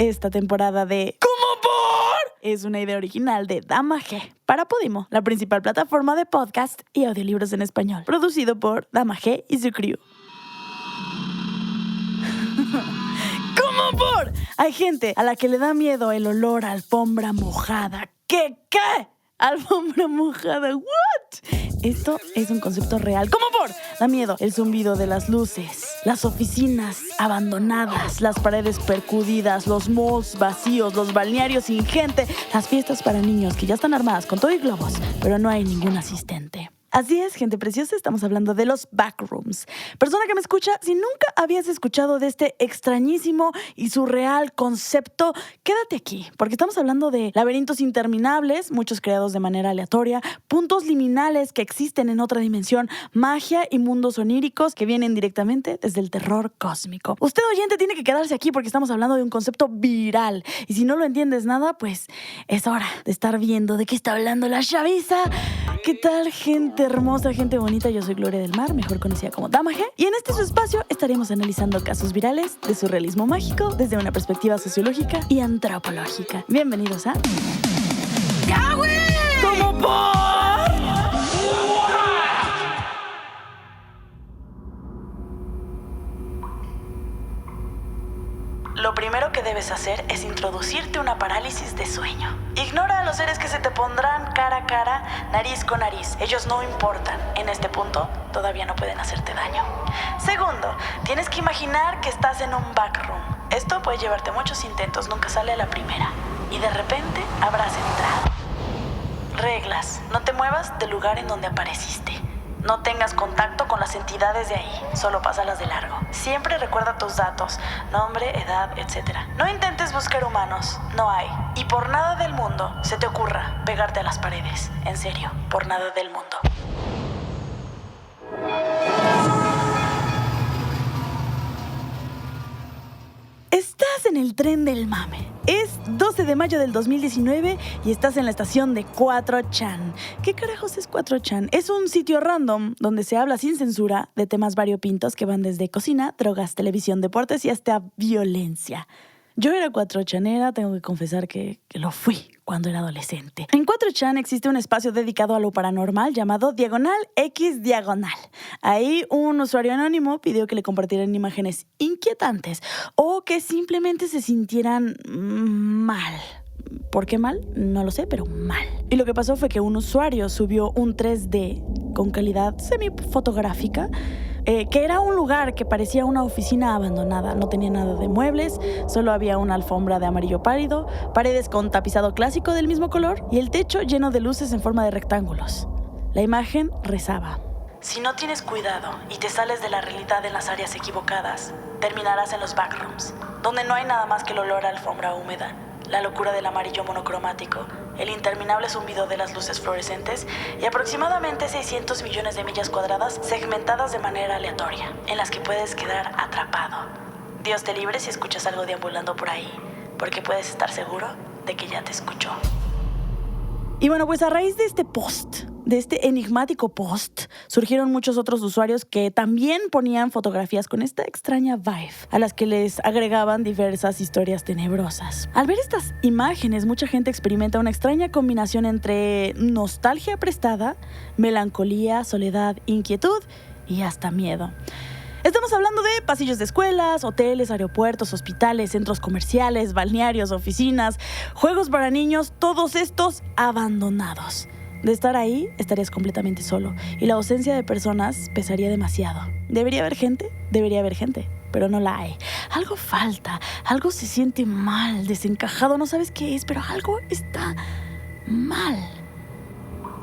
Esta temporada de ¿Cómo por? Es una idea original de Dama G para Podimo, la principal plataforma de podcast y audiolibros en español, producido por Dama G y su crew. ¿Cómo por? Hay gente a la que le da miedo el olor a alfombra mojada. ¿Qué? ¿Alfombra mojada? ¿What? Esto es un concepto real. ¿Cómo por? Da miedo el zumbido de las luces, las oficinas abandonadas, las paredes percudidas, los malls vacíos, los balnearios sin gente, las fiestas para niños que ya están armadas con todo y globos, pero no hay ningún asistente. Así es, gente preciosa, estamos hablando de los backrooms. Persona que me escucha, si nunca habías escuchado de este extrañísimo y surreal concepto, quédate aquí, porque estamos hablando de laberintos interminables, muchos creados de manera aleatoria, puntos liminales que existen en otra dimensión, magia y mundos oníricos que vienen directamente desde el terror cósmico. Usted, oyente, tiene que quedarse aquí porque estamos hablando de un concepto viral. Y si no lo entiendes nada, pues es hora de estar viendo de qué está hablando la chaviza. ¿Qué tal, gente hermosa, gente bonita? Yo soy Gloria del Mar, mejor conocida como Dama G, y en este su espacio estaremos analizando casos virales de surrealismo mágico desde una perspectiva sociológica y antropológica. Bienvenidos a... ¡Ya, güey! ¿Cómo por? Lo primero que debes hacer es introducirte una parálisis de sueño. Ignora a los seres que se te pondrán cara a cara, nariz con nariz. Ellos no importan. En este punto, todavía no pueden hacerte daño. Segundo, tienes que imaginar que estás en un backroom. Esto puede llevarte muchos intentos, nunca sale a la primera. Y de repente habrás entrado. Reglas: no te muevas del lugar en donde apareciste. No tengas contacto con las entidades de ahí, solo pásalas de largo. Siempre recuerda tus datos, nombre, edad, etc. No intentes buscar humanos, no hay. Y por nada del mundo se te ocurra pegarte a las paredes. En serio, por nada del mundo. Estás en el tren del mame. Es 12 de mayo del 2019 y estás en la estación de 4chan. ¿Qué carajos es 4chan? Es un sitio random donde se habla sin censura de temas variopintos que van desde cocina, drogas, televisión, deportes y hasta violencia. Yo era 4chanera, tengo que confesar que lo fui cuando era adolescente. En 4chan existe un espacio dedicado a lo paranormal llamado Diagonal X Diagonal. Ahí un usuario anónimo pidió que le compartieran imágenes inquietantes o que simplemente se sintieran mal. ¿Por qué mal? No lo sé, pero mal. Y lo que pasó fue que un usuario subió un 3D con calidad semifotográfica, que era un lugar que parecía una oficina abandonada. No tenía nada de muebles, solo había una alfombra de amarillo pálido, paredes con tapizado clásico del mismo color y el techo lleno de luces en forma de rectángulos. La imagen rezaba: si no tienes cuidado y te sales de la realidad en las áreas equivocadas, terminarás en los backrooms, donde no hay nada más que el olor a alfombra húmeda, la locura del amarillo monocromático, el interminable zumbido de las luces fluorescentes y aproximadamente 600 millones de millas cuadradas segmentadas de manera aleatoria, en las que puedes quedar atrapado. Dios te libre si escuchas algo deambulando por ahí, porque puedes estar seguro de que ya te escuchó. Y bueno, pues a raíz de este post, de este enigmático post, surgieron muchos otros usuarios que también ponían fotografías con esta extraña vibe, a las que les agregaban diversas historias tenebrosas. Al ver estas imágenes, mucha gente experimenta una extraña combinación entre nostalgia prestada, melancolía, soledad, inquietud y hasta miedo. Estamos hablando de pasillos de escuelas, hoteles, aeropuertos, hospitales, centros comerciales, balnearios, oficinas, juegos para niños, todos estos abandonados. De estar ahí, estarías completamente solo y la ausencia de personas pesaría demasiado. ¿Debería haber gente? Debería haber gente, pero no la hay. Algo falta, algo se siente mal, desencajado, no sabes qué es, pero algo está mal.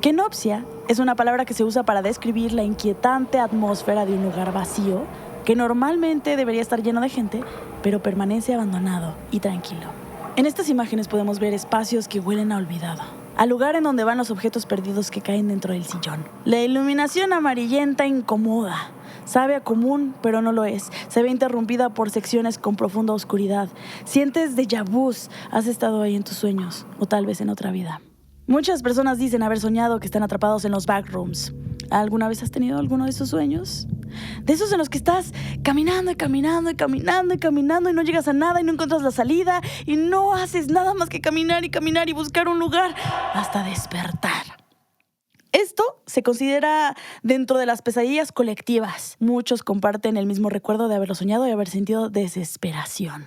Kenopsia es una palabra que se usa para describir la inquietante atmósfera de un lugar vacío que normalmente debería estar lleno de gente, pero permanece abandonado y tranquilo. En estas imágenes podemos ver espacios que huelen a olvidado, al lugar en donde van los objetos perdidos que caen dentro del sillón. La iluminación amarillenta incomoda. Sabe a común, pero no lo es. Se ve interrumpida por secciones con profunda oscuridad. Sientes déjà vus. Has estado ahí en tus sueños, o tal vez en otra vida. Muchas personas dicen haber soñado que están atrapados en los backrooms. ¿Alguna vez has tenido alguno de esos sueños? De esos en los que estás caminando y caminando y caminando y caminando y no llegas a nada y no encuentras la salida y no haces nada más que caminar y buscar un lugar hasta despertar. Esto se considera dentro de las pesadillas colectivas. Muchos comparten el mismo recuerdo de haberlo soñado y haber sentido desesperación.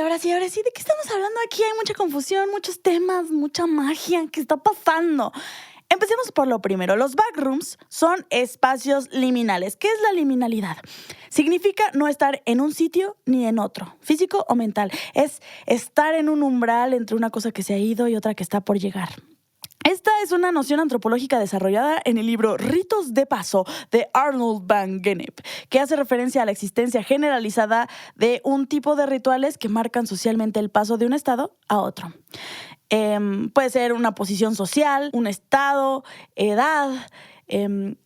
Ahora sí, ¿de qué estamos hablando aquí? Hay mucha confusión, muchos temas, mucha magia. ¿Qué está pasando? Empecemos por lo primero. Los backrooms son espacios liminales. ¿Qué es la liminalidad? Significa no estar en un sitio ni en otro, físico o mental. Es estar en un umbral entre una cosa que se ha ido y otra que está por llegar. Esta es una noción antropológica desarrollada en el libro Ritos de Paso de Arnold van Gennep, que hace referencia a la existencia generalizada de un tipo de rituales que marcan socialmente el paso de un estado a otro. Puede ser una posición social, un estado, edad,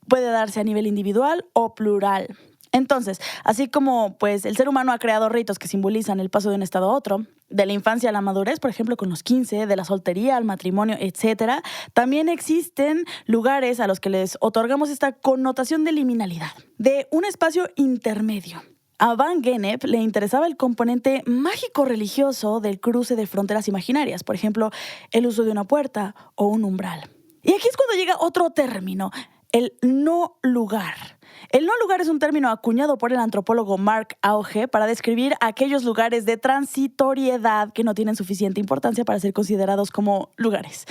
puede darse a nivel individual o plural. Entonces, así como pues, el ser humano ha creado ritos que simbolizan el paso de un estado a otro, de la infancia a la madurez, por ejemplo, con los 15, de la soltería al matrimonio, etc., también existen lugares a los que les otorgamos esta connotación de liminalidad, de un espacio intermedio. A Van Gennep le interesaba el componente mágico-religioso del cruce de fronteras imaginarias, por ejemplo, el uso de una puerta o un umbral. Y aquí es cuando llega otro término, el no lugar. El no lugar es un término acuñado por el antropólogo Mark Auge para describir aquellos lugares de transitoriedad que no tienen suficiente importancia para ser considerados como lugares.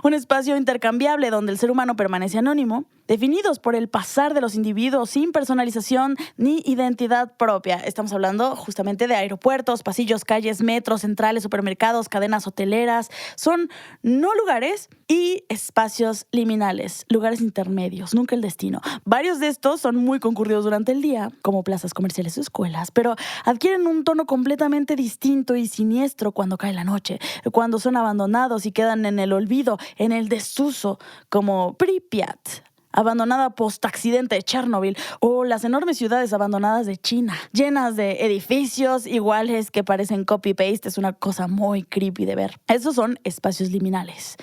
Un espacio intercambiable donde el ser humano permanece anónimo, definidos por el pasar de los individuos sin personalización ni identidad propia. Estamos hablando justamente de aeropuertos, pasillos, calles, metros, centrales, supermercados, cadenas hoteleras. Son no lugares y espacios liminales, lugares intermedios, nunca el destino. Varios de estos son muy concurridos durante el día, como plazas comerciales o escuelas, pero adquieren un tono completamente distinto y siniestro cuando cae la noche, cuando son abandonados y quedan en el olvido, en el desuso, como Pripyat, abandonada post-accidente de Chernobyl, o las enormes ciudades abandonadas de China, llenas de edificios iguales que parecen copy-paste. Es una cosa muy creepy de ver. Esos son espacios liminales.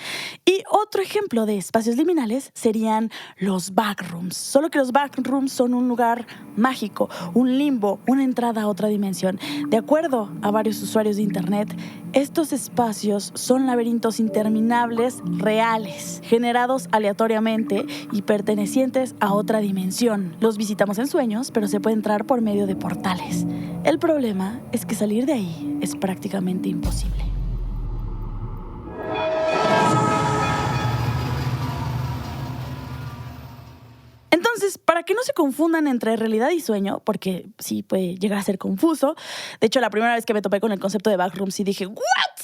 Y otro ejemplo de espacios liminales serían los backrooms. Solo que los backrooms son un lugar mágico, un limbo, una entrada a otra dimensión. De acuerdo a varios usuarios de internet, estos espacios son laberintos interminables reales, generados aleatoriamente y pertenecientes a otra dimensión. Los visitamos en sueños, pero se puede entrar por medio de portales. El problema es que salir de ahí es prácticamente imposible. Entonces, para que no se confundan entre realidad y sueño, porque sí puede llegar a ser confuso. De hecho, la primera vez que me topé con el concepto de backroom, sí dije, ¿what?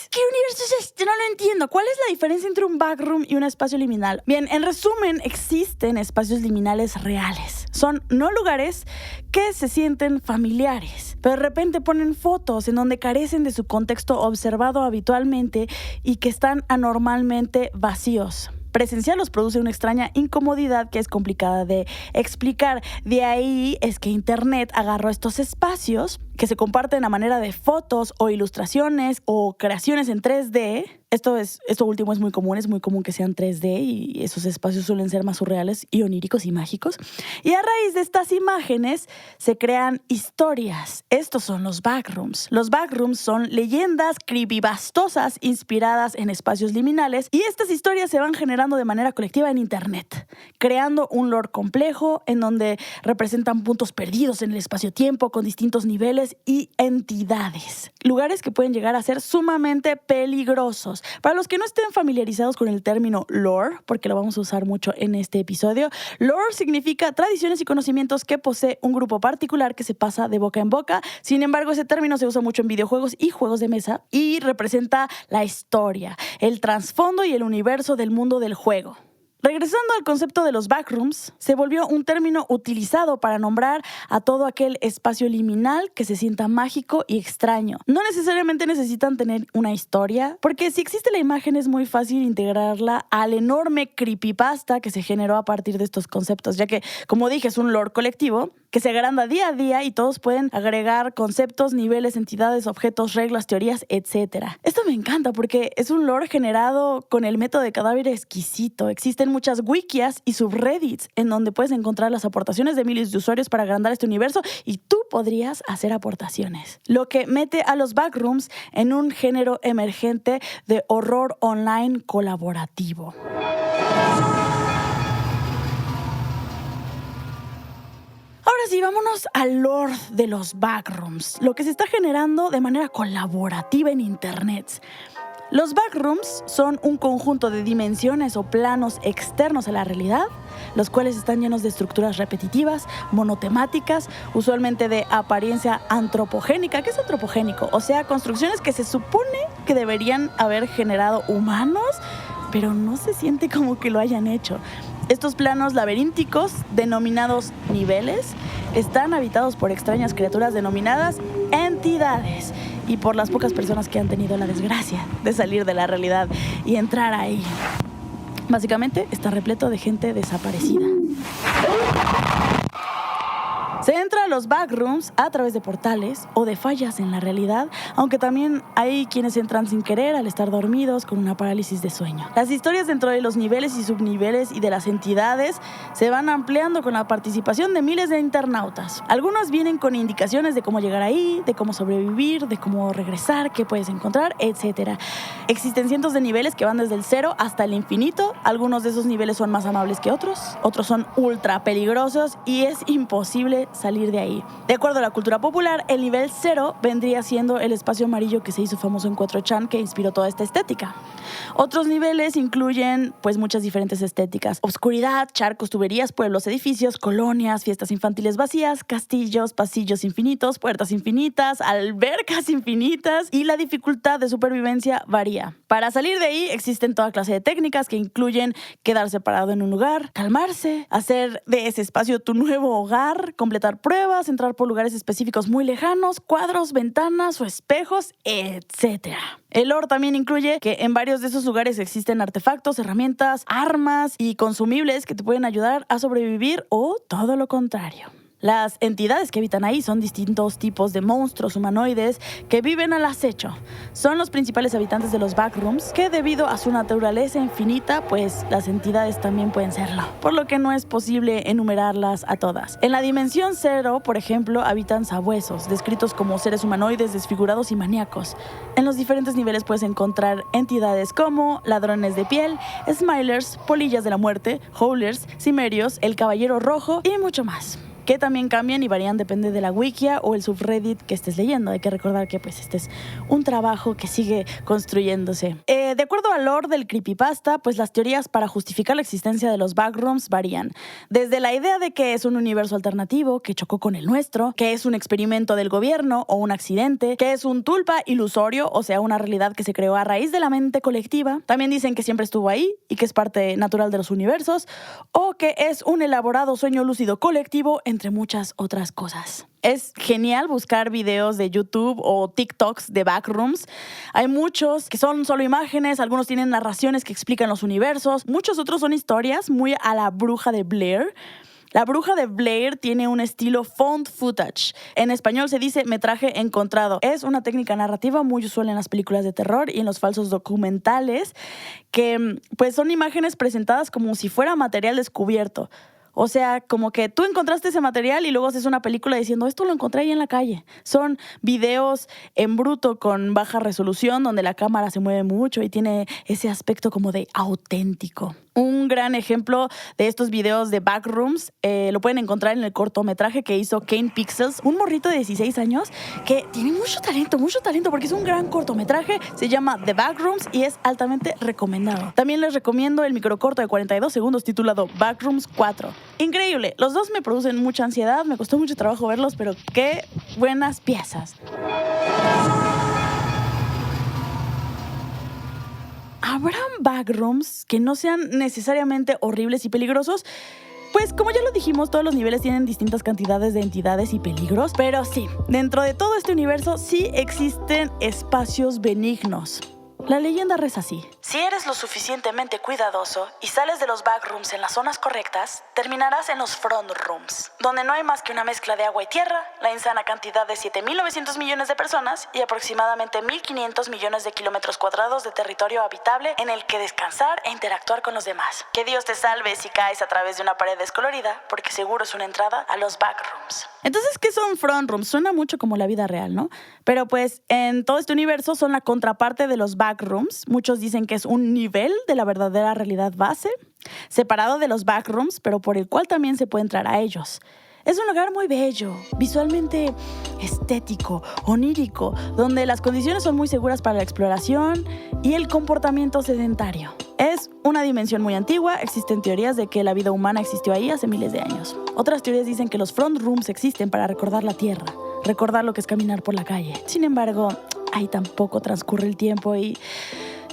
¿Qué universo es este? No lo entiendo. ¿Cuál es la diferencia entre un backroom y un espacio liminal? Bien, en resumen, existen espacios liminales reales. Son no lugares que se sienten familiares, pero de repente ponen fotos en donde carecen de su contexto observado habitualmente y que están anormalmente vacíos. Presenciarlos produce una extraña incomodidad que es complicada de explicar. De ahí es que Internet agarró estos espacios que se comparten a manera de fotos o ilustraciones o creaciones en 3D. Esto último es muy común que sean 3D y esos espacios suelen ser más surreales y oníricos y mágicos. Y a raíz de estas imágenes se crean historias. Estos son los backrooms. Los backrooms son leyendas creepybastosas inspiradas en espacios liminales y estas historias se van generando de manera colectiva en Internet, creando un lore complejo en donde representan puntos perdidos en el espacio-tiempo con distintos niveles y entidades. Lugares que pueden llegar a ser sumamente peligrosos. Para los que no estén familiarizados con el término lore, porque lo vamos a usar mucho en este episodio, lore significa tradiciones y conocimientos que posee un grupo particular que se pasa de boca en boca. Sin embargo, ese término se usa mucho en videojuegos y juegos de mesa y representa la historia, el trasfondo y el universo del mundo del juego. Regresando al concepto de los backrooms, se volvió un término utilizado para nombrar a todo aquel espacio liminal que se sienta mágico y extraño. No necesariamente necesitan tener una historia, porque si existe la imagen es muy fácil integrarla al enorme creepypasta que se generó a partir de estos conceptos, ya que, como dije, es un lore colectivo que se agranda día a día y todos pueden agregar conceptos, niveles, entidades, objetos, reglas, teorías, etc. Esto me encanta porque es un lore generado con el método de cadáver exquisito. Existen muchas wikias y subreddits en donde puedes encontrar las aportaciones de miles de usuarios para agrandar este universo y tú podrías hacer aportaciones. Lo que mete a los backrooms en un género emergente de horror online colaborativo. Ahora sí, vámonos al lore de los backrooms, lo que se está generando de manera colaborativa en internet. Los backrooms son un conjunto de dimensiones o planos externos a la realidad, los cuales están llenos de estructuras repetitivas, monotemáticas, usualmente de apariencia antropogénica. ¿Qué es antropogénico? O sea, construcciones que se supone que deberían haber generado humanos, pero no se siente como que lo hayan hecho. Estos planos laberínticos, denominados niveles, están habitados por extrañas criaturas denominadas entidades y por las pocas personas que han tenido la desgracia de salir de la realidad y entrar ahí. Básicamente está repleto de gente desaparecida. Se entra a los backrooms a través de portales o de fallas en la realidad, aunque también hay quienes entran sin querer al estar dormidos con una parálisis de sueño. Las historias dentro de los niveles y subniveles y de las entidades se van ampliando con la participación de miles de internautas. Algunos vienen con indicaciones de cómo llegar ahí, de cómo sobrevivir, de cómo regresar, qué puedes encontrar, etc. Existen cientos de niveles que van desde el 0 hasta el infinito. Algunos de esos niveles son más amables que otros son ultra peligrosos y es imposible salir de ahí. De acuerdo a la cultura popular, el nivel 0 vendría siendo el espacio amarillo que se hizo famoso en 4chan, que inspiró toda esta estética. Otros niveles incluyen pues muchas diferentes estéticas: oscuridad, charcos, tuberías, pueblos, edificios, colonias, fiestas infantiles vacías, castillos, pasillos infinitos, puertas infinitas, albercas infinitas, y la dificultad de supervivencia varía. Para salir de ahí existen toda clase de técnicas que incluyen quedarse parado en un lugar, calmarse, hacer de ese espacio tu nuevo hogar, completar pruebas, entrar por lugares específicos muy lejanos, cuadros, ventanas o espejos, etc. El lore también incluye que en varios de esos lugares existen artefactos, herramientas, armas y consumibles que te pueden ayudar a sobrevivir o todo lo contrario. Las entidades que habitan ahí son distintos tipos de monstruos humanoides que viven al acecho. Son los principales habitantes de los backrooms, que debido a su naturaleza infinita, pues las entidades también pueden serlo, por lo que no es posible enumerarlas a todas. En la dimensión 0, por ejemplo, habitan sabuesos, descritos como seres humanoides desfigurados y maníacos. En los diferentes niveles puedes encontrar entidades como ladrones de piel, smilers, polillas de la muerte, howlers, cimerios, el caballero rojo y mucho más, que también cambian y varían depende de la wikia o el subreddit que estés leyendo. Hay que recordar que pues este es un trabajo que sigue construyéndose. De acuerdo al lore del creepypasta, pues las teorías para justificar la existencia de los backrooms varían. Desde la idea de que es un universo alternativo que chocó con el nuestro, que es un experimento del gobierno o un accidente, que es un tulpa ilusorio, o sea, una realidad que se creó a raíz de la mente colectiva. También dicen que siempre estuvo ahí y que es parte natural de los universos, o que es un elaborado sueño lúcido colectivo, entre muchas otras cosas. Es genial buscar videos de YouTube o TikToks de backrooms. Hay muchos que son solo imágenes, algunos tienen narraciones que explican los universos, muchos otros son historias muy a la Bruja de Blair. La Bruja de Blair tiene un estilo found footage. En español se dice metraje encontrado. Es una técnica narrativa muy usual en las películas de terror y en los falsos documentales, que pues son imágenes presentadas como si fuera material descubierto. O sea, como que tú encontraste ese material y luego haces una película diciendo, esto lo encontré ahí en la calle. Son videos en bruto con baja resolución donde la cámara se mueve mucho y tiene ese aspecto como de auténtico. Un gran ejemplo de estos videos de backrooms lo pueden encontrar en el cortometraje que hizo Kane Pixels, un morrito de 16 años que tiene mucho talento porque es un gran cortometraje. Se llama The Backrooms y es altamente recomendado. También les recomiendo el microcorto de 42 segundos titulado Backrooms 4. Increíble, los dos me producen mucha ansiedad, me costó mucho trabajo verlos, pero qué buenas piezas. ¿Habrán backrooms que no sean necesariamente horribles y peligrosos? Pues como ya lo dijimos, todos los niveles tienen distintas cantidades de entidades y peligros, pero sí, dentro de todo este universo sí existen espacios benignos. La leyenda reza así: si eres lo suficientemente cuidadoso y sales de los backrooms en las zonas correctas, terminarás en los front rooms, donde no hay más que una mezcla de agua y tierra, la insana cantidad de 7.900 millones de personas y aproximadamente 1.500 millones de kilómetros cuadrados de territorio habitable en el que descansar e interactuar con los demás. Que Dios te salve si caes a través de una pared descolorida, porque seguro es una entrada a los backrooms. Entonces, ¿qué son front rooms? Suena mucho como la vida real, ¿no? Pero pues en todo este universo son la contraparte de los backrooms. Muchos dicen que es un nivel de la verdadera realidad base, separado de los backrooms, pero por el cual también se puede entrar a ellos. Es un lugar muy bello, visualmente estético, onírico, donde las condiciones son muy seguras para la exploración y el comportamiento sedentario. Es una dimensión muy antigua, existen teorías de que la vida humana existió ahí hace miles de años. Otras teorías dicen que los front rooms existen para recordar la tierra, recordar lo que es caminar por la calle. Sin embargo, ahí tampoco transcurre el tiempo y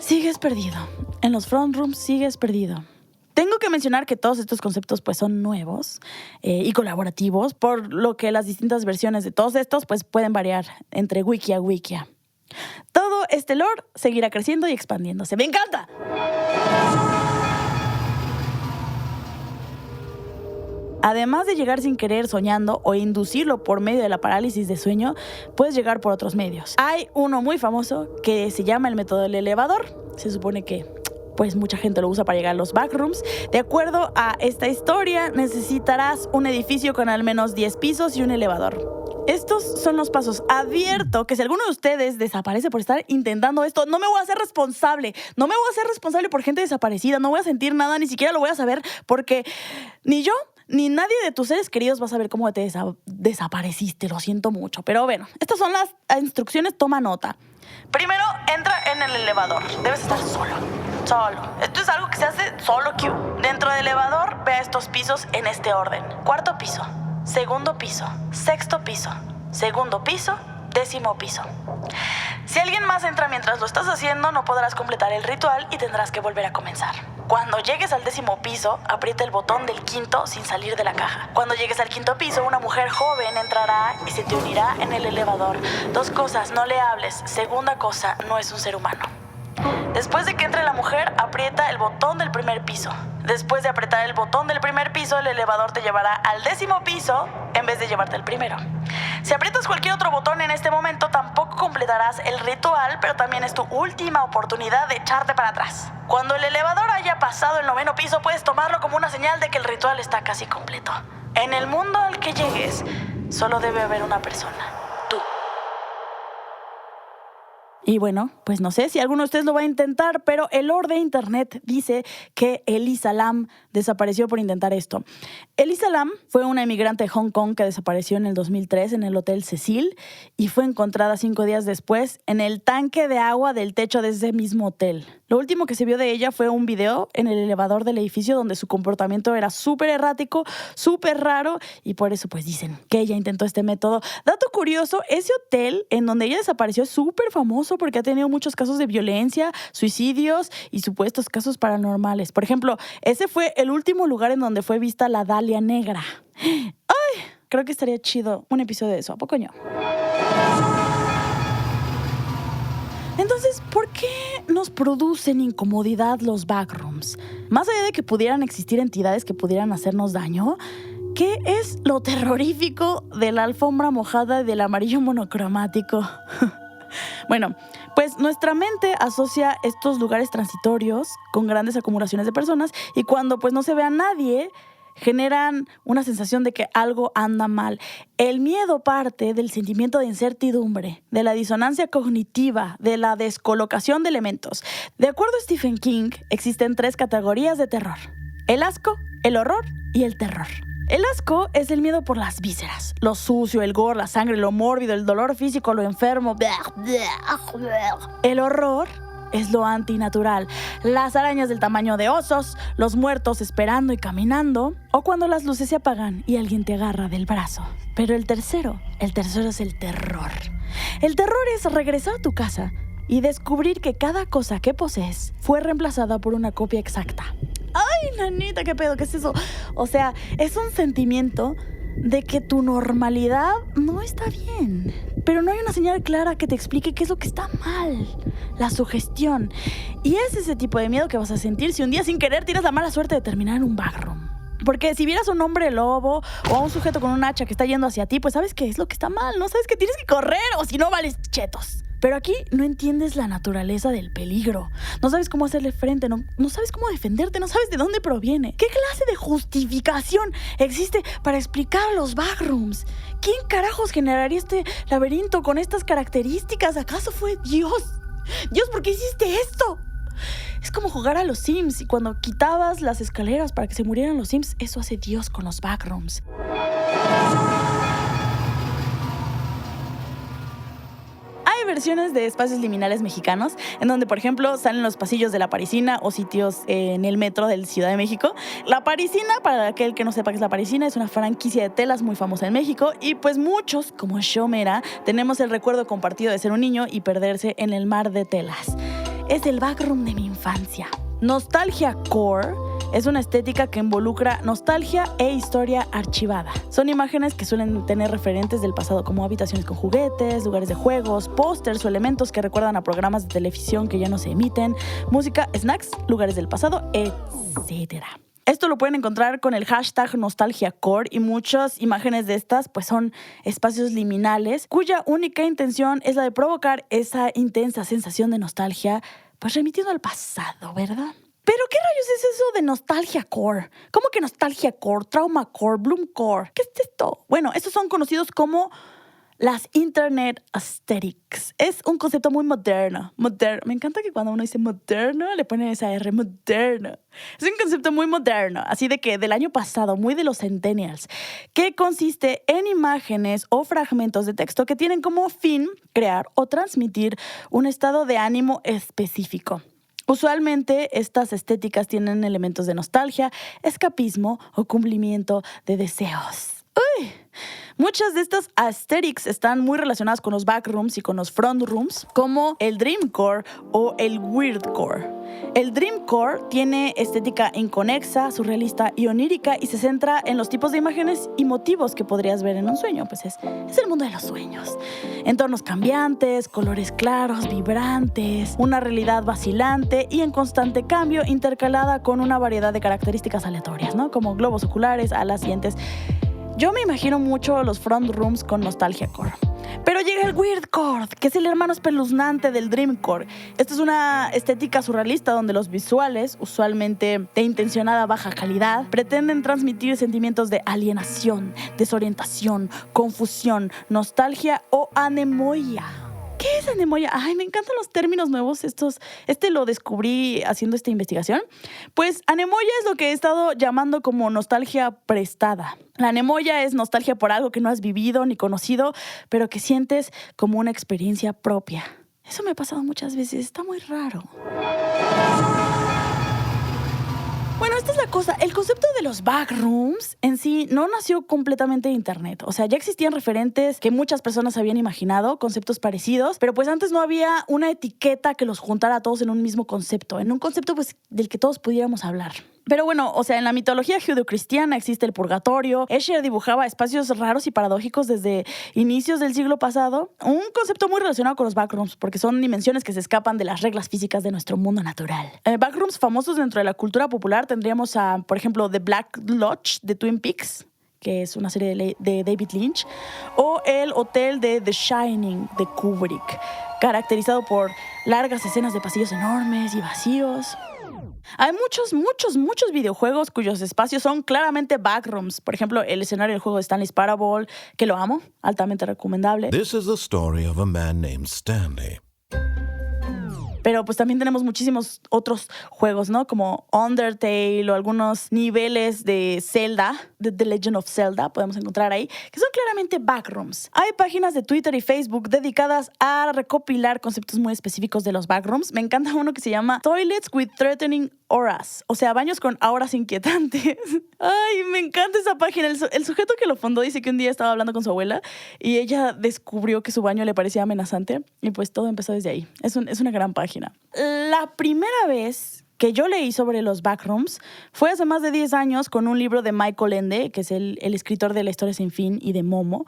sigues perdido. En los front rooms sigues perdido. Tengo que mencionar que todos estos conceptos pues son nuevos y colaborativos, por lo que las distintas versiones de todos estos pues pueden variar entre wiki a wiki. Todo este lore seguirá creciendo y expandiéndose. ¡Me encanta! Además de llegar sin querer soñando o inducirlo por medio de la parálisis de sueño, puedes llegar por otros medios. Hay uno muy famoso que se llama el método del elevador. Se supone que pues mucha gente lo usa para llegar a los backrooms. De acuerdo a esta historia, necesitarás un edificio con al menos 10 pisos y un elevador. Estos son los pasos. Advierto que si alguno de ustedes desaparece por estar intentando esto, no me voy a hacer responsable. No me voy a hacer responsable por gente desaparecida. No voy a sentir nada, ni siquiera lo voy a saber, porque ni yo ni nadie de tus seres queridos va a saber cómo te desapareciste. Lo siento mucho. Pero bueno, estas son las instrucciones. Toma nota. Primero, entra en el elevador. Debes estar solo. Esto es algo que se hace solo, Q. Dentro del elevador, ve a estos pisos en este orden: cuarto piso, segundo piso, sexto piso, segundo piso, décimo piso. Si alguien más entra mientras lo estás haciendo, no podrás completar el ritual y tendrás que volver a comenzar. Cuando llegues al décimo piso, aprieta el botón del quinto sin salir de la caja. Cuando llegues al quinto piso, una mujer joven entrará y se te unirá en el elevador. 2 cosas: no le hables. Segunda cosa, no es un ser humano. Después de que entre la mujer, aprieta el botón del primer piso. Después de apretar el botón del primer piso, el elevador te llevará al décimo piso en vez de llevarte al primero. Si aprietas cualquier otro botón en este momento, tampoco completarás el ritual, pero también es tu última oportunidad de echarte para atrás. Cuando el elevador haya pasado el 9º piso, puedes tomarlo como una señal de que el ritual está casi completo. En el mundo al que llegues, solo debe haber una persona: tú. Y bueno, pues no sé si alguno de ustedes lo va a intentar, pero el lore de internet dice que Elisa Lam desapareció por intentar esto. Elisa Lam fue una emigrante de Hong Kong que desapareció en el 2003 en el Hotel Cecil y fue encontrada 5 días después en el tanque de agua del techo de ese mismo hotel. Lo último que se vio de ella fue un video en el elevador del edificio donde su comportamiento era súper errático, súper raro, y por eso pues dicen que ella intentó este método. Dato curioso, ese hotel en donde ella desapareció es súper famoso porque ha tenido muchos casos de violencia, suicidios y supuestos casos paranormales. Por ejemplo, ese fue el último lugar en donde fue vista la Dalia Negra. ¡Ay! Creo que estaría chido un episodio de eso. ¿A poco no? Entonces, ¿por qué nos producen incomodidad los backrooms? Más allá de que pudieran existir entidades que pudieran hacernos daño, ¿qué es lo terrorífico de la alfombra mojada y del amarillo monocromático? Bueno, pues nuestra mente asocia estos lugares transitorios con grandes acumulaciones de personas y cuando pues no se ve a nadie, generan una sensación de que algo anda mal. El miedo parte del sentimiento de incertidumbre, de la disonancia cognitiva, de la descolocación de elementos. De acuerdo a Stephen King, existen 3 categorías de terror: el asco, el horror y el terror. El asco es el miedo por las vísceras, lo sucio, el gore, la sangre, lo mórbido, el dolor físico, lo enfermo. El horror es lo antinatural, las arañas del tamaño de osos, los muertos esperando y caminando, o cuando las luces se apagan y alguien te agarra del brazo. Pero el tercero es el terror. El terror es regresar a tu casa y descubrir que cada cosa que posees fue reemplazada por una copia exacta. ¡Ay, nanita, qué pedo! ¿Qué es eso? O sea, es un sentimiento de que tu normalidad no está bien. Pero no hay una señal clara que te explique qué es lo que está mal. La sugestión. Y es ese tipo de miedo que vas a sentir si un día sin querer tienes la mala suerte de terminar en un backroom. Porque si vieras a un hombre lobo o a un sujeto con un hacha que está yendo hacia ti, pues sabes que es lo que está mal, ¿no? Sabes que tienes que correr o si no vales chetos. Pero aquí no entiendes la naturaleza del peligro. No sabes cómo hacerle frente, no sabes cómo defenderte, no sabes de dónde proviene. ¿Qué clase de justificación existe para explicar los backrooms? ¿Quién carajos generaría este laberinto con estas características? ¿Acaso fue Dios? Dios, ¿por qué hiciste esto? Es como jugar a los Sims y cuando quitabas las escaleras para que se murieran los Sims, eso hace Dios con los backrooms. Hay versiones de espacios liminales mexicanos en donde, por ejemplo, salen los pasillos de La Parisina o sitios en el metro de Ciudad de México. La Parisina, para aquel que no sepa qué es La Parisina, es una franquicia de telas muy famosa en México y pues muchos, como yo Mera, tenemos el recuerdo compartido de ser un niño y perderse en el mar de telas. Es el backroom de mi infancia. Nostalgia Core es una estética que involucra nostalgia e historia archivada. Son imágenes que suelen tener referentes del pasado como habitaciones con juguetes, lugares de juegos, pósters o elementos que recuerdan a programas de televisión que ya no se emiten, música, snacks, lugares del pasado, etc. Esto lo pueden encontrar con el hashtag NostalgiaCore y muchas imágenes de estas pues son espacios liminales cuya única intención es la de provocar esa intensa sensación de nostalgia, pues remitiendo al pasado, ¿verdad? ¿Pero qué rayos es eso de Nostalgia Core? ¿Cómo que Nostalgia Core, Trauma Core, Bloom Core? ¿Qué es esto? Bueno, estos son conocidos como las Internet Aesthetics. Es un concepto muy moderno. Me encanta que cuando uno dice moderno, le ponen esa R, moderno. Es un concepto muy moderno, así de que del año pasado, muy de los centennials, que consiste en imágenes o fragmentos de texto que tienen como fin crear o transmitir un estado de ánimo específico. Usualmente estas estéticas tienen elementos de nostalgia, escapismo o cumplimiento de deseos. ¡Uy! Muchas de estas aesthetics están muy relacionadas con los backrooms y con los frontrooms, como el dreamcore o el weirdcore. El dreamcore tiene estética inconexa, surrealista y onírica y se centra en los tipos de imágenes y motivos que podrías ver en un sueño. Pues es el mundo de los sueños. Entornos cambiantes, colores claros, vibrantes, una realidad vacilante y en constante cambio, intercalada con una variedad de características aleatorias, ¿no? Como globos oculares, alas, dientes. Yo me imagino mucho los front rooms con Nostalgia Core. Pero llega el Weirdcore, que es el hermano espeluznante del Dreamcore. Esta es una estética surrealista donde los visuales, usualmente de intencionada baja calidad, pretenden transmitir sentimientos de alienación, desorientación, confusión, nostalgia o anemoia. ¿Qué es anemoia? Ay, me encantan los términos nuevos estos. Lo descubrí haciendo esta investigación. Pues anemoia es lo que he estado llamando como nostalgia prestada. La anemoia es nostalgia por algo que no has vivido ni conocido, pero que sientes como una experiencia propia. Eso me ha pasado muchas veces. Está muy raro. Bueno, esta es la cosa. El concepto de los backrooms en sí no nació completamente de internet. O sea, ya existían referentes que muchas personas habían imaginado, conceptos parecidos, pero pues antes no había una etiqueta que los juntara a todos en un mismo concepto, en un concepto pues del que todos pudiéramos hablar. Pero bueno, o sea, en la mitología judeocristiana existe el purgatorio. Escher dibujaba espacios raros y paradójicos desde inicios del siglo pasado. Un concepto muy relacionado con los backrooms, porque son dimensiones que se escapan de las reglas físicas de nuestro mundo natural. Backrooms famosos dentro de la cultura popular tendríamos a, por ejemplo, The Black Lodge de Twin Peaks, que es una serie de David Lynch, o el hotel de The Shining de Kubrick, caracterizado por largas escenas de pasillos enormes y vacíos. Hay muchos videojuegos cuyos espacios son claramente backrooms. Por ejemplo, el escenario del juego de Stanley's Parable, que lo amo, altamente recomendable. This is the story of a man named Stanley. Pero pues también tenemos muchísimos otros juegos, ¿no? Como Undertale o algunos niveles de Zelda, de The Legend of Zelda, podemos encontrar ahí, que son claramente backrooms. Hay páginas de Twitter y Facebook dedicadas a recopilar conceptos muy específicos de los backrooms. Me encanta uno que se llama Toilets with Threatening Auras, o sea, baños con auras inquietantes. Ay, me encanta esa página. El sujeto que lo fundó dice que un día estaba hablando con su abuela y ella descubrió que su baño le parecía amenazante y pues todo empezó desde ahí. Es una gran página. La primera vez que yo leí sobre los backrooms fue hace más de 10 años con un libro de Michael Ende, que es el escritor de La Historia Sin Fin y de Momo.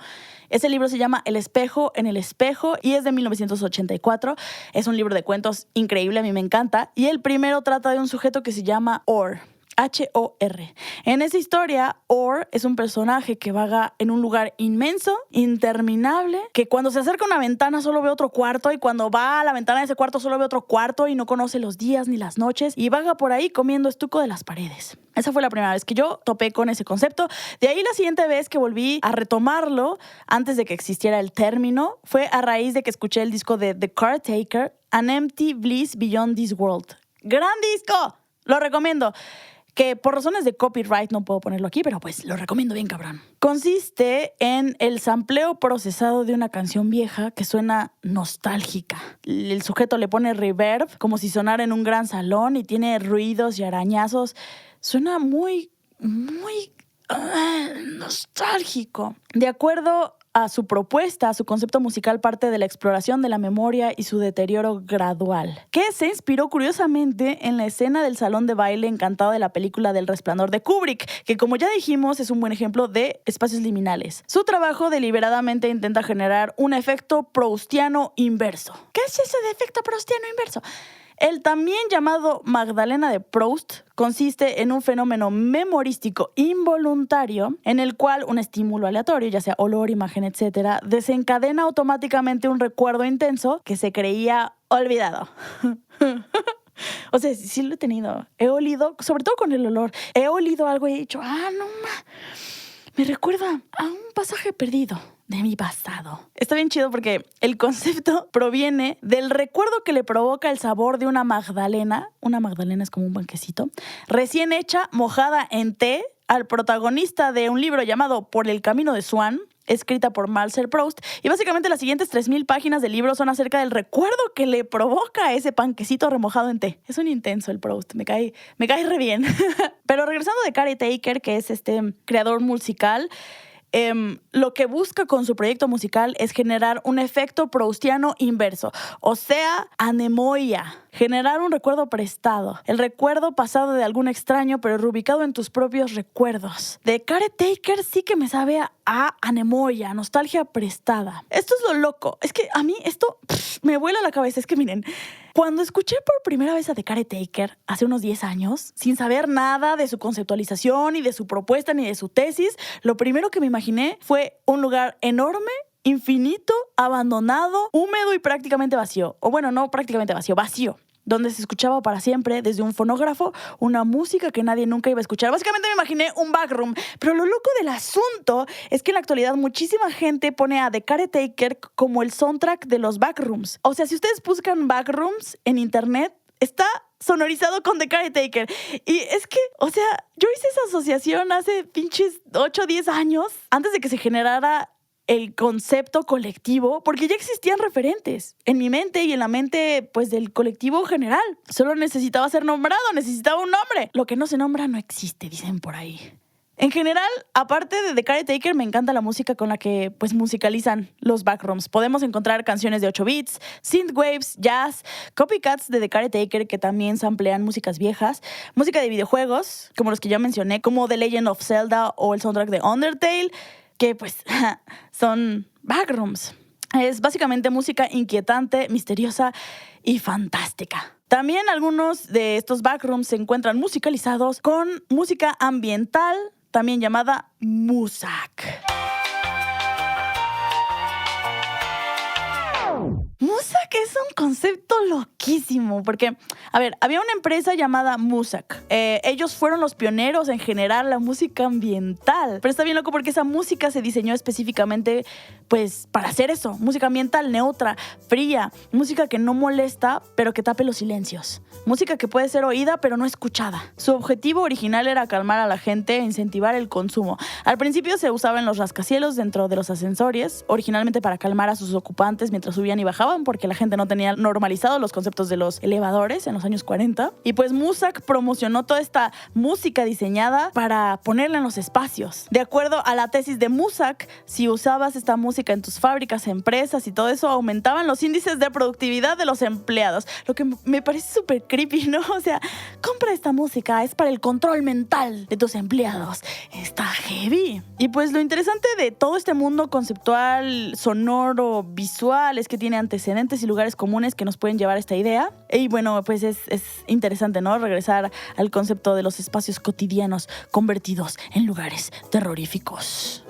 Ese libro se llama El espejo en el espejo y es de 1984. Es un libro de cuentos increíble, a mí me encanta. Y el primero trata de un sujeto que se llama Orr. H-O-R. En esa historia, Orr es un personaje que vaga en un lugar inmenso, interminable, que cuando se acerca a una ventana solo ve otro cuarto y cuando va a la ventana de ese cuarto solo ve otro cuarto y no conoce los días ni las noches y vaga por ahí comiendo estuco de las paredes. Esa fue la primera vez que yo topé con ese concepto. De ahí la siguiente vez que volví a retomarlo, antes de que existiera el término, fue a raíz de que escuché el disco de The Caretaker, An Empty Bliss Beyond This World. ¡Gran disco! Lo recomiendo. Que por razones de copyright no puedo ponerlo aquí, pero pues lo recomiendo bien cabrón. Consiste en el sampleo procesado de una canción vieja que suena nostálgica. El sujeto le pone reverb como si sonara en un gran salón y tiene ruidos y arañazos. Suena muy nostálgico. De acuerdo a su propuesta, su concepto musical parte de la exploración de la memoria y su deterioro gradual, que se inspiró curiosamente en la escena del salón de baile encantado de la película del Resplandor de Kubrick, que como ya dijimos es un buen ejemplo de espacios liminales. Su trabajo deliberadamente intenta generar un efecto proustiano inverso. ¿Qué es eso de efecto proustiano inverso? El también llamado Magdalena de Proust consiste en un fenómeno memorístico involuntario en el cual un estímulo aleatorio, ya sea olor, imagen, etc., desencadena automáticamente un recuerdo intenso que se creía olvidado. O sea, sí lo he tenido. He olido, sobre todo con el olor, he olido algo y he dicho, me recuerda a un pasaje perdido de mi pasado. Está bien chido porque el concepto proviene del recuerdo que le provoca el sabor de una magdalena. Una magdalena es como un banquecito. Recién hecha, mojada en té, al protagonista de un libro llamado Por el camino de Swan, escrita por Marcel Proust. Y básicamente las siguientes 3,000 páginas del libro son acerca del recuerdo que le provoca ese panquecito remojado en té. Es un intenso el Proust, me cae re bien. Pero regresando de Caretaker, que es este creador musical, lo que busca con su proyecto musical es generar un efecto proustiano inverso, o sea, anemoia. Generar un recuerdo prestado, el recuerdo pasado de algún extraño, pero reubicado en tus propios recuerdos. De Caretaker sí que me sabe a anemoia, nostalgia prestada. Esto es lo loco. Es que a mí esto me vuela la cabeza. Es que miren, cuando escuché por primera vez a The Caretaker hace unos 10 años, sin saber nada de su conceptualización, ni de su propuesta, ni de su tesis, lo primero que me imaginé fue un lugar enorme, infinito, abandonado, húmedo y prácticamente vacío. O bueno, no prácticamente vacío, donde se escuchaba para siempre, desde un fonógrafo, una música que nadie nunca iba a escuchar. Básicamente me imaginé un backroom. Pero lo loco del asunto es que en la actualidad muchísima gente pone a The Caretaker como el soundtrack de los backrooms. O sea, si ustedes buscan backrooms en internet, está sonorizado con The Caretaker. Y es que, o sea, yo hice esa asociación hace pinches 8 o 10 años, antes de que se generara el concepto colectivo, porque ya existían referentes en mi mente y en la mente, pues, del colectivo general. Solo necesitaba ser nombrado, necesitaba un nombre. Lo que no se nombra no existe, dicen por ahí. En general, aparte de The Caretaker, me encanta la música con la que, pues, musicalizan los backrooms. Podemos encontrar canciones de 8 bits, synthwaves, jazz, copycats de The Caretaker que también samplean músicas viejas, música de videojuegos, como los que ya mencioné, como The Legend of Zelda o el soundtrack de Undertale, que pues son backrooms. Es básicamente música inquietante, misteriosa y fantástica. También algunos de estos backrooms se encuentran musicalizados con música ambiental, también llamada Muzak. Muzak es un concepto loquísimo porque, a ver, había una empresa llamada Muzak. Ellos fueron los pioneros en generar la música ambiental. Pero está bien loco porque esa música se diseñó específicamente, pues, para hacer eso. Música ambiental neutra, fría, música que no molesta, pero que tape los silencios. Música que puede ser oída, pero no escuchada. Su objetivo original era calmar a la gente e incentivar el consumo. Al principio se usaba en los rascacielos dentro de los ascensores, originalmente para calmar a sus ocupantes mientras subían y bajaban, porque la gente no tenía normalizado los conceptos de los elevadores en los años 40. Y pues Muzak promocionó toda esta música diseñada para ponerla en los espacios. De acuerdo a la tesis de Muzak, si usabas esta música en tus fábricas, empresas y todo eso, aumentaban los índices de productividad de los empleados. Lo que me parece súper creepy, ¿no? O sea, compra esta música, es para el control mental de tus empleados. Está heavy. Y pues lo interesante de todo este mundo conceptual, sonoro, visual, es que tiene antecedentes y lugares comunes que nos pueden llevar a esta idea. Y bueno, pues es interesante, ¿no? Regresar al concepto de los espacios cotidianos convertidos en lugares terroríficos.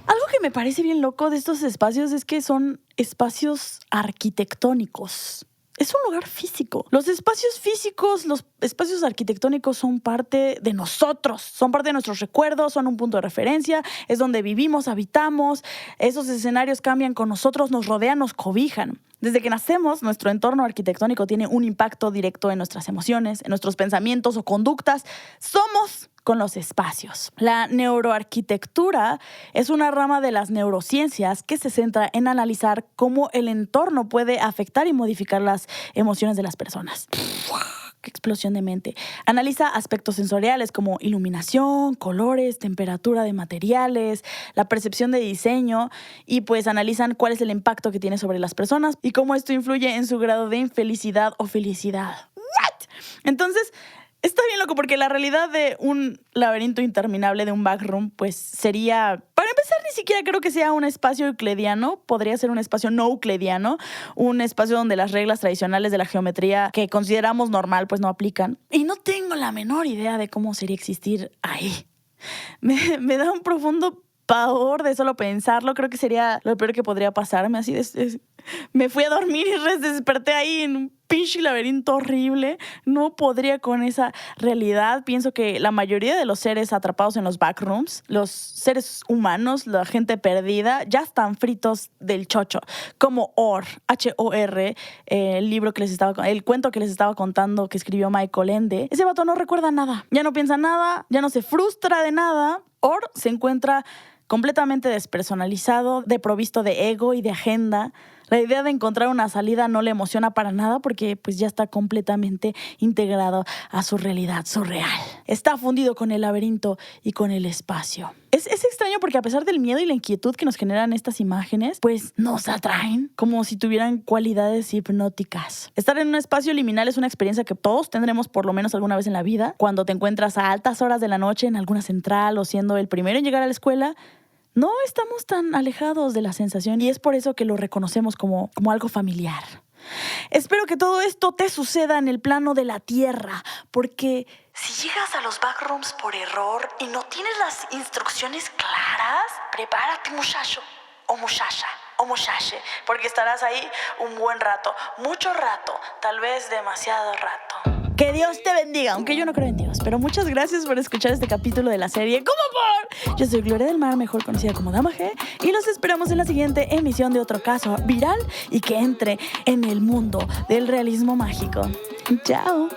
Algo que me parece bien loco de estos espacios es que son espacios arquitectónicos. Es un lugar físico. Los espacios físicos, los espacios arquitectónicos son parte de nosotros, son parte de nuestros recuerdos, son un punto de referencia, es donde vivimos, habitamos. Esos escenarios cambian con nosotros, nos rodean, nos cobijan. Desde que nacemos, nuestro entorno arquitectónico tiene un impacto directo en nuestras emociones, en nuestros pensamientos o conductas. Somos con los espacios. La neuroarquitectura es una rama de las neurociencias que se centra en analizar cómo el entorno puede afectar y modificar las emociones de las personas. ¡Qué explosión de mente! Analiza aspectos sensoriales como iluminación, colores, temperatura de materiales, la percepción de diseño y pues analizan cuál es el impacto que tiene sobre las personas y cómo esto influye en su grado de infelicidad o felicidad. ¿What? Entonces, está bien loco porque la realidad de un laberinto interminable de un backroom pues sería, para empezar, ni siquiera creo que sea un espacio euclidiano, podría ser un espacio no euclidiano, un espacio donde las reglas tradicionales de la geometría que consideramos normal pues no aplican. Y no tengo la menor idea de cómo sería existir ahí. Me da un profundo pavor de solo pensarlo. Creo que sería lo peor que podría pasarme. Así me fui a dormir y desperté ahí en un pinche laberinto horrible. No podría con esa realidad. Pienso que la mayoría de los seres atrapados en los backrooms, los seres humanos, la gente perdida, ya están fritos del chocho. Como Or, H-O-R, el cuento que les estaba contando que escribió Michael Ende. Ese vato no recuerda nada. Ya no piensa nada, ya no se frustra de nada. Or se encuentra completamente despersonalizado, desprovisto de ego y de agenda. La idea de encontrar una salida no le emociona para nada porque pues ya está completamente integrado a su realidad surreal. Está fundido con el laberinto y con el espacio. Es extraño porque a pesar del miedo y la inquietud que nos generan estas imágenes, pues nos atraen como si tuvieran cualidades hipnóticas. Estar en un espacio liminal es una experiencia que todos tendremos por lo menos alguna vez en la vida. Cuando te encuentras a altas horas de la noche en alguna central o siendo el primero en llegar a la escuela, no estamos tan alejados de la sensación y es por eso que lo reconocemos como algo familiar. Espero que todo esto te suceda en el plano de la tierra, porque si llegas a los backrooms por error y no tienes las instrucciones claras, prepárate, muchacho o muchacha o muchache, porque estarás ahí un buen rato, mucho rato, tal vez demasiado rato. Que Dios te bendiga, aunque yo no creo en Dios. Pero muchas gracias por escuchar este capítulo de la serie ¿Cómo por? Yo soy Gloria del Mar, mejor conocida como Dama G, y los esperamos en la siguiente emisión de otro caso viral y que entre en el mundo del realismo mágico. ¡Chao!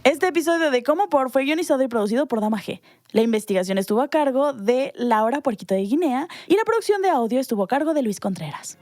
Este episodio de Cómo por fue guionizado y producido por Dama G. La investigación estuvo a cargo de Laura Puerquito de Guinea y la producción de audio estuvo a cargo de Luis Contreras.